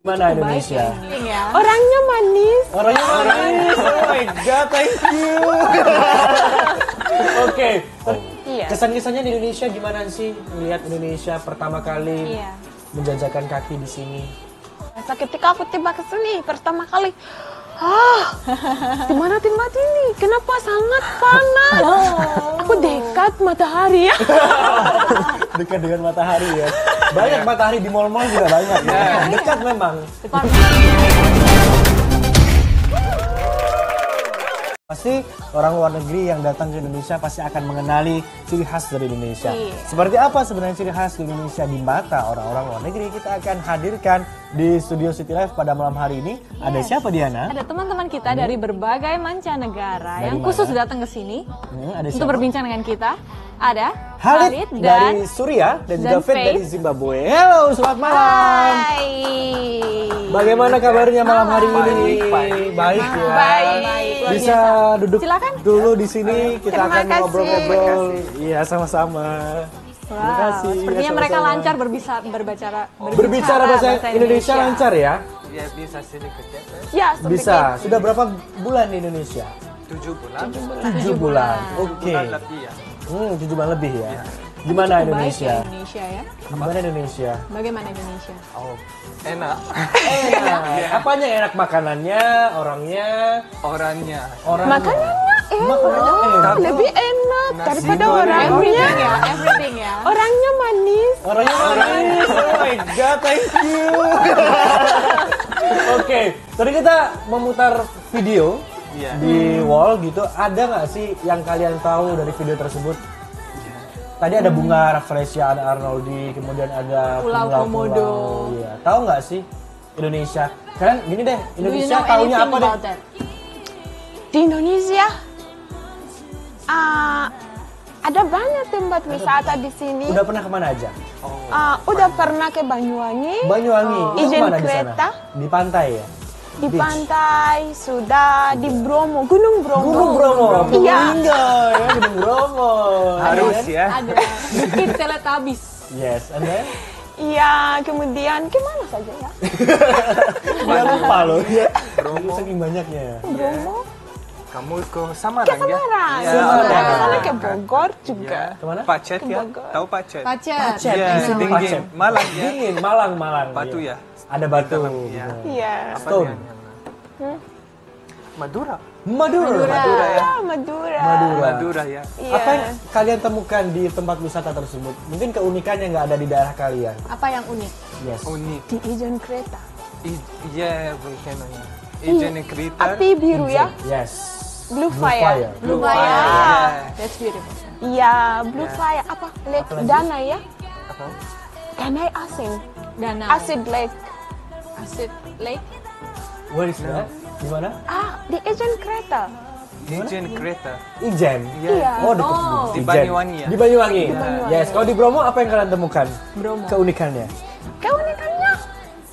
Mana Indonesia? Orangnya manis. Orangnya manis. Oh my god, thank you. Oke. Iya. Kesan-kesannya di Indonesia gimana sih? Melihat Indonesia pertama kali menjajakan kaki di sini. Ketika aku tiba ke sini pertama kali, di mana tempat ini? Kenapa sangat panas? Aku dekat matahari ya. Dekat dengan matahari ya. Banyak matahari di mall-mall juga banyak ya. Dekat memang. Pasti orang luar negeri yang datang ke Indonesia pasti akan mengenali ciri khas dari Indonesia. Seperti apa sebenarnya ciri khas di Indonesia di mata orang-orang luar negeri? Kita akan hadirkan di Studio City Live pada malam hari ini. Ada siapa, Diana? Ada teman-teman kita dari berbagai mancanegara yang Dari khusus mana? datang ke sini Ada untuk siapa? berbincang dengan kita. Ada Halid dari Suria dan juga Faith dari Zimbabwe. Halo, selamat malam. Hai. Bagaimana kabarnya malam hari ini? Baik ya. Baik. Bisa duduk Silakan. dulu di sini, kita Terima akan kasih. ngobrol-ngobrol. Iya, sama-sama. Terima kasih. Sepertinya Iya, mereka sama-sama. lancar Berbicara bahasa Indonesia lancar ya? Ya bisa sedikit ya. Ya, Bisa. Sudah berapa bulan di Indonesia? 7 bulan. 7 bulan. Oke. Bulan lebih ya. 7 bulan lebih ya. Gimana Indonesia? Indonesia ya. Gimana Indonesia? Bagaimana Indonesia? Oh, enak. Enak. Apanya enak, makanannya, orangnya? Orangnya. makanannya Makanannya enak. lebih enak Nasi daripada goreng. orangnya. Everything ya. Orangnya manis. Orangnya manis. Oh my god, thank you. Oke, tadi kita memutar video Iya. di wall gitu. Ada nggak sih yang kalian tahu dari video tersebut? Tadi ada bunga Rafflesia, ada Arnoldi, kemudian ada Pulau Komodo. Iya. Tahu nggak sih Indonesia? Kalian gini deh, Do you Indonesia know taunya anything apa deh? about that? Di Indonesia ada banyak tempat wisata di sini. Udah pernah kemana aja? Udah pernah ke Banyuwangi, Banyuwangi. Itu Ijen kemana di sana? kereta. Di pantai ya? di Beach. pantai, sudah di Bromo, Gunung Bromo. Gunung Bromo. Iya. Tinggal ya, Gunung Bromo. Harus ya. Ada Bukit Teletabis. Yes, and then? Iya, kemudian kemana saja ya? Dia lupa loh. Bromo. Saking banyaknya. Bromo, Kamu ke Samarang ya? Semarang. Iya. Semarang. Ke sana ke Bogor juga. Ya. Kemana? Pacet Ke ya? Bogor. Tahu Pacet? Pacet. Pacet. Iya, Di sini dingin. Pacet. Malang ya? Dingin, Malang. Batu Iya. ya? Ada batu. Iya. gitu. Iya. Apa Stone. dia? Madura. Madura. Madura ya? Madura. Madura ya. Iya. Apa yang kalian temukan di tempat wisata tersebut? Mungkin keunikan yang nggak ada di daerah kalian. Apa yang unik? Yes. Unik. Di Ijen kereta. Iya, volcano ya. Ijen Kriter. Api biru ya? Yes. Blue fire. Blue Fire. Fire. Yeah. That's beautiful. Iya, Blue Fire. Apa? Lake Apa lagi? Danai ya? Apa? Danai Asin. Danau. Acid Lake. Acid Lake. Where is that? Di mana? Di Ijen kereta. Ijen Kriter. Ijen. Iya. Oh, dekat Oh. Di Ijen. Banyuwangi ya? Di Banyuwangi. Banyuwangi. Yes. Kalau di Bromo apa yang kalian temukan? Bromo. Keunikannya. Keunikannya,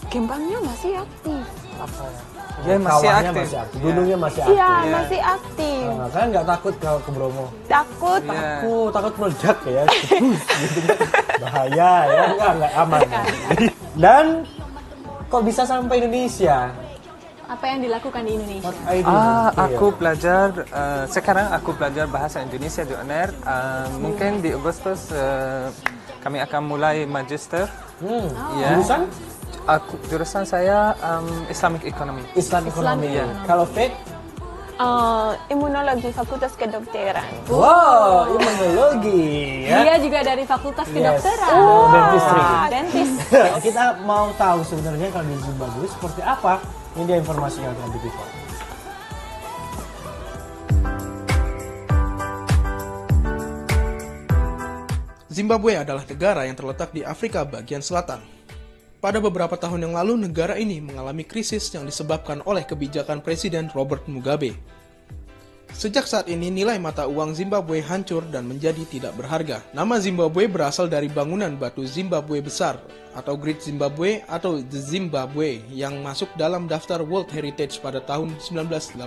kembangnya masih aktif. Apa ya? Ya masih Kawahnya aktif. masih aktif. Gunungnya masih aktif. Iya, Iya. masih aktif. Nah, kalian nggak takut kalau ke Bromo? Takut. Iya. Aku takut meledak ya. Gitu. Bahaya ya, nggak aman. Dan kok bisa sampai Indonesia? Apa yang dilakukan di Indonesia? What I do? Aku belajar, sekarang aku belajar bahasa Indonesia di UNER. Mungkin di Agustus kami akan mulai magister. Ya. Jurusan Jurusan saya Islamic Economy. Islam ekonomi. Iya. Kalau Faith, Imunologi Fakultas Kedokteran. wow, imunologi ya. Dia juga dari Fakultas Kedokteran. Dentistry. Dentist. Kita mau tahu sebenarnya kalau di Zimbabwe seperti apa. Ini dia informasi yang akan diberikan. Zimbabwe adalah negara yang terletak di Afrika bagian selatan. Pada beberapa tahun yang lalu, negara ini mengalami krisis yang disebabkan oleh kebijakan Presiden Robert Mugabe. Sejak saat ini, nilai mata uang Zimbabwe hancur dan menjadi tidak berharga. Nama Zimbabwe berasal dari bangunan batu Zimbabwe besar, atau Great Zimbabwe atau The Zimbabwe, yang masuk dalam daftar World Heritage pada tahun 1986.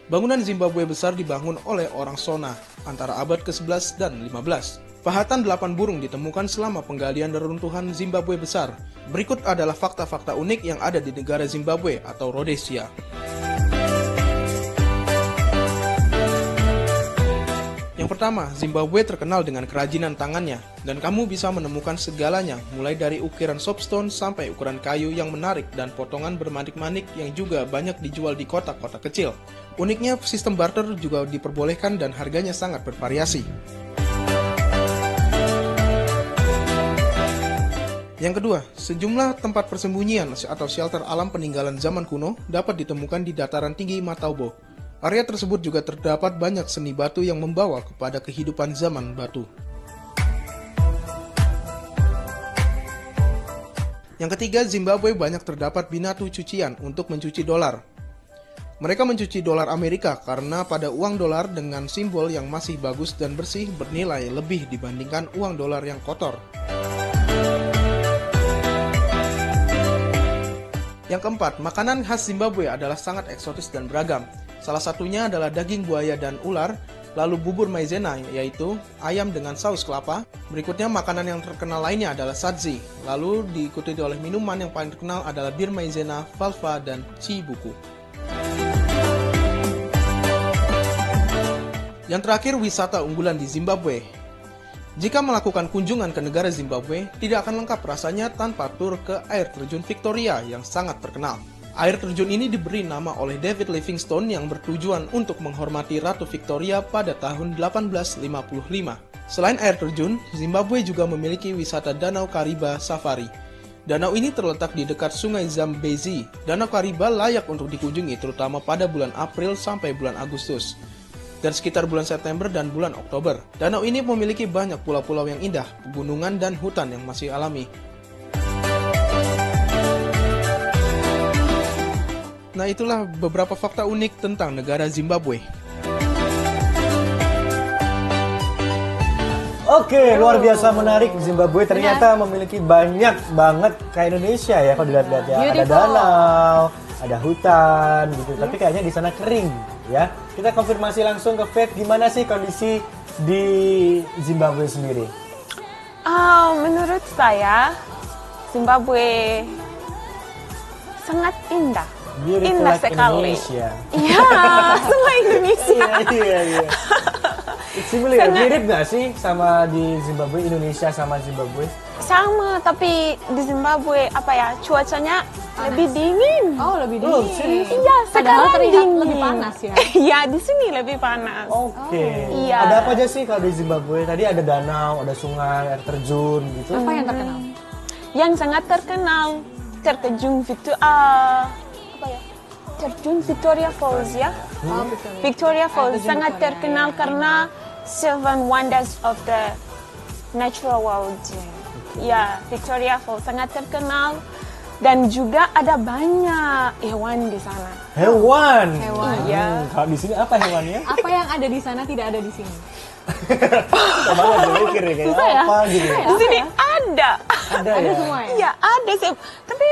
Bangunan Zimbabwe besar dibangun oleh orang Shona antara abad ke-11 dan 15. Pahatan 8 burung ditemukan selama penggalian reruntuhan Zimbabwe besar. Berikut adalah fakta-fakta unik yang ada di negara Zimbabwe atau Rhodesia. Yang pertama, Zimbabwe terkenal dengan kerajinan tangannya, dan kamu bisa menemukan segalanya, mulai dari ukiran soapstone sampai ukuran kayu yang menarik dan potongan bermanik-manik yang juga banyak dijual di kota-kota kecil. Uniknya, sistem barter juga diperbolehkan dan harganya sangat bervariasi. Yang kedua, sejumlah tempat persembunyian atau shelter alam peninggalan zaman kuno dapat ditemukan di dataran tinggi Mataubo. Area tersebut juga terdapat banyak seni batu yang membawa kepada kehidupan zaman batu. Yang ketiga, Zimbabwe banyak terdapat binatu cucian untuk mencuci dolar. Mereka mencuci dolar Amerika karena pada uang dolar dengan simbol yang masih bagus dan bersih bernilai lebih dibandingkan uang dolar yang kotor. Yang keempat, makanan khas Zimbabwe adalah sangat eksotis dan beragam. Salah satunya adalah daging buaya dan ular, lalu bubur maizena yaitu ayam dengan saus kelapa. Berikutnya makanan yang terkenal lainnya adalah sadzi, lalu diikuti oleh minuman yang paling terkenal adalah bir maizena, valva, dan cibuku. Yang terakhir, wisata unggulan di Zimbabwe. Jika melakukan kunjungan ke negara Zimbabwe, tidak akan lengkap rasanya tanpa tur ke air terjun Victoria yang sangat terkenal. Air terjun ini diberi nama oleh David Livingstone yang bertujuan untuk menghormati Ratu Victoria pada tahun 1855. Selain air terjun, Zimbabwe juga memiliki wisata Danau Kariba Safari. Danau ini terletak di dekat sungai Zambezi. Danau Kariba layak untuk dikunjungi terutama pada bulan April sampai bulan Agustus, dan sekitar bulan September dan bulan Oktober. Danau ini memiliki banyak pulau-pulau yang indah, pegunungan dan hutan yang masih alami. Nah, itulah beberapa fakta unik tentang negara Zimbabwe. Oke, luar biasa menarik. Zimbabwe ternyata memiliki banyak banget kayak Indonesia ya kalau dilihat-lihat ya. Ada danau, ada hutan gitu. Tapi kayaknya di sana kering ya. Kita konfirmasi langsung ke Faith, gimana sih kondisi di Zimbabwe sendiri? Menurut saya Zimbabwe sangat indah. Beautiful Indah like sekali. Indonesia. Iya, sama Indonesia. Iya. Similar, mirip nggak sih sama di Zimbabwe, Indonesia sama Zimbabwe? Sama, tapi di Zimbabwe cuacanya lebih dingin. Oh, lebih dingin. serius? Iya, Padahal sekarang terlihat dingin. lebih panas ya. Iya, di sini lebih panas. Oke. Iya. Ada apa aja sih kalau di Zimbabwe? Tadi ada danau, ada sungai, air terjun gitu. Apa yang terkenal? Yang sangat terkenal terjun terjun Victoria Falls ya. Victoria Falls sangat terkenal karena Seven Wonders of the Natural World. Ya, Victoria Falls sangat terkenal dan juga ada banyak hewan di sana. Hewan. Iya. Kalau di sini apa hewannya? Apa yang ada di sana tidak ada di sini? Coba nggak mikir ya kayak apa gitu. Di sini ada. Ada ya. Semua ya? Iya, ada sih. Tapi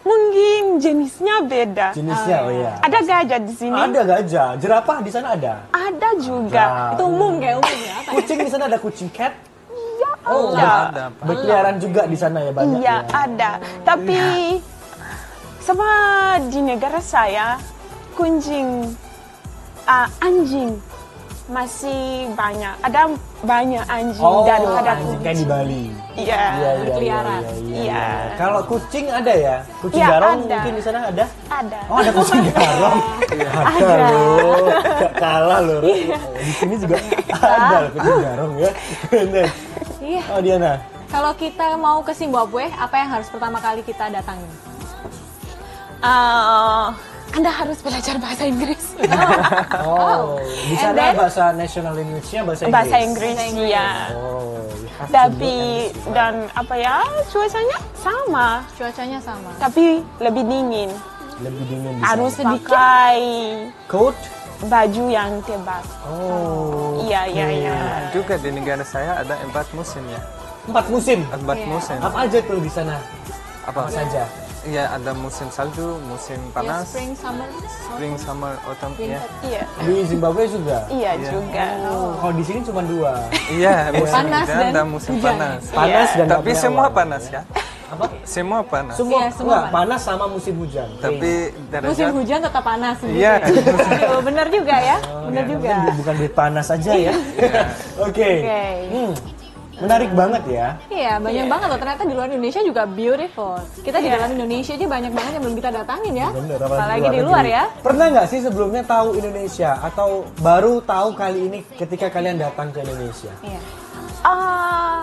mungkin jenisnya beda. Jenisnya ya. Ada gajah di sini. Ada gajah, jerapah di sana ada. Ada juga. Nah, Itu umum ya? Apa ya? kucing di sana ada kucing cat. Iya, Oh, ada. Ada, Pak. berkeliaran juga di sana ya banyak Iya, ya. ada. Tapi sama di negara saya, anjing masih banyak. Ada banyak anjing daripada anjing kucing. kayak di Bali. Iya. berkeliaran. Iya. Kalau kucing ada ya? Kucing Iya, garong ada. mungkin di sana ada? Ada. Oh, ada kucing garong. Ada loh. Gak kalah loh. Di sini juga ada loh kucing garong ya. Bener. Iya. Oh, Diana. Kalau kita mau ke Zimbabwe, apa yang harus pertama kali kita datangi? Anda harus belajar bahasa Inggris. Oh, di sana bahasa nasional Indonesia bahasa Inggris. Bahasa Inggris, ya. Oh, you have to Tapi learn dan cuacanya sama, Cuacanya sama. tapi lebih dingin. lebih dingin di Harus sana. pakai Coat? baju yang tebal. Oh. Iya. Juga di negara saya ada 4 musim ya. 4 musim. 4 musim. Apa aja tuh di sana? Apa? Apa saja? Ya, ada musim salju, musim Ya, panas, spring, summer, autumn. winter. Iya. Di Zimbabwe juga. Iya juga. Oh, kalau di sini cuma 2. Iya, musim Panas hujan dan dan musim hujan. panas. Panas dan nggak Tapi punya semua awan. panas ya. Apa? Semua panas. Semua, Iya, semua enggak, panas sama musim hujan. Tapi Musim derajat hujan tetap panas. gitu Iya. ya. Aduh, bener juga ya. Bener juga. Bukan di panas aja ya. Oke. Oke. Menarik banget ya. Iya, banyak banget loh. Ternyata di luar Indonesia juga beautiful. Kita di dalam Indonesia aja banyak banget yang belum kita datangin ya. Bener, Apalagi di luar negeri. ya. Pernah nggak sih sebelumnya tahu Indonesia atau baru tahu kali ini ketika kalian datang ke Indonesia? Iya.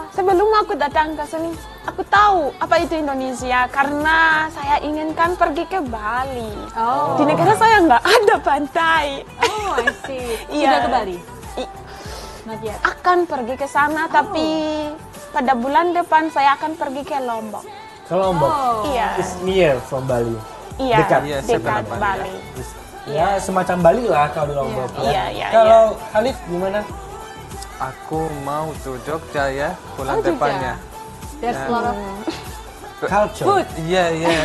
Sebelum aku datang ke sini, aku tahu apa itu Indonesia karena saya inginkan pergi ke Bali. Oh. Di negara saya nggak ada pantai. Oh, I see. Iya. Sudah ke Bali? I- Not yet. Akan pergi ke sana, tapi pada bulan depan saya akan pergi ke Lombok. Ke Lombok. Oh. Iya, It's near from Bali. iya, Dekat. Iya, dekat seberapa, Bali. Ya, semacam Bali lah kalau di Lombok. Iya, ya. iya, Kalau Halid gimana? aku mau ke Jogja ya bulan Oh, Jogja. depannya. There's a lot of Culture. food. Iya, iya.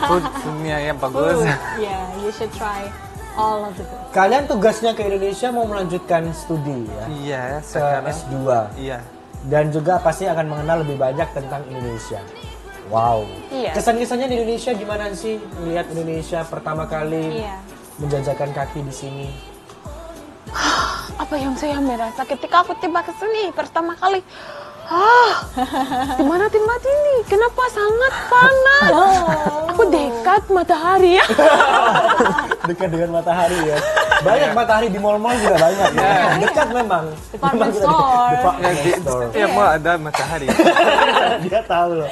Foodnya yang bagus. Food. Yeah, you should try all of the food. Kalian tugasnya ke Indonesia mau melanjutkan studi ya? Iya, Ke sekarang. S2. Iya. Dan juga pasti akan mengenal lebih banyak tentang Indonesia. Wow. Iya. Kesan-kesannya di Indonesia gimana sih? Melihat Indonesia pertama kali Iya. menjajakan kaki di sini. Apa yang saya merasa ketika aku tiba ke sini pertama kali? Di mana tempat ini? Kenapa sangat panas? Aku dekat matahari ya. Dekat dengan matahari ya. Banyak matahari di mall-mall juga banyak ya. Dekat memang. Department Memang kita store. dekat. Ya, Department store. ya mau ada matahari. Dia tahu loh.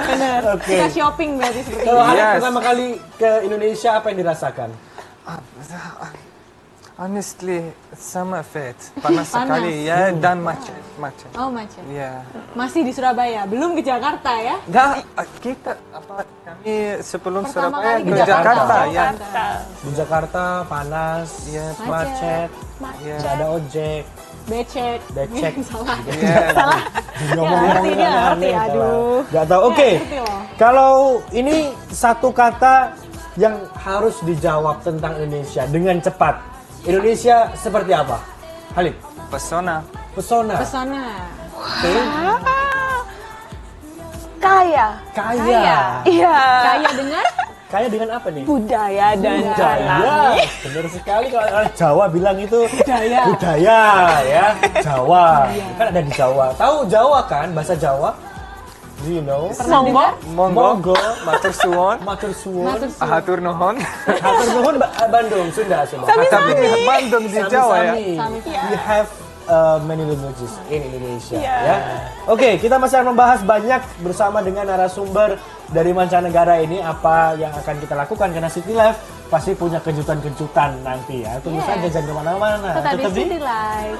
Bener. Oke. Kita shopping berarti seperti Kalau ini. Halid Yes. pertama kali ke Indonesia apa yang dirasakan? Honestly, sama fit. Panas Panas. sekali ya dan macet. Oh, macet. Iya. Masih di Surabaya, belum ke Jakarta ya? Enggak, kita kami sebelum Pertama Surabaya kali ke ke Jakarta ya. Di Jakarta panas, Iya. macet, Iya. nggak ada ojek, Becek. becek. Salah. Iya. Ngomong-ngomong nggak ngerti, aneh-aneh, aduh. Nggak tahu. Oke. ngerti loh. Kalau ini satu kata yang harus dijawab tentang Indonesia dengan cepat. Indonesia seperti apa? Halid. Pesona. Pesona. Pesona. Oke. Kaya. Kaya. Iya. Kaya dengan Kaya dengan apa nih? Budaya dan alam. Budaya. Benar sekali kalau orang Jawa bilang itu Budaya. budaya ya. Jawa. Kan ada di Jawa. Tahu Jawa kan? Bahasa Jawa? Do you know? Monggo. Monggo. Matur suwun. Matur suwun. Matur suwun. Hatur nuhun. Hatur nuhun Bandung, Sunda. Tapi Bandung di Jawa ya. Sami-sami. We have many languages in Indonesia. Iya. Ya. Oke, kita masih akan membahas banyak bersama dengan narasumber dari mancanegara ini apa yang akan kita lakukan karena City Life pasti punya kejutan-kejutan nanti ya. Tunggu Yes. saja jangan kemana-mana. tetap di Tetap di City Life.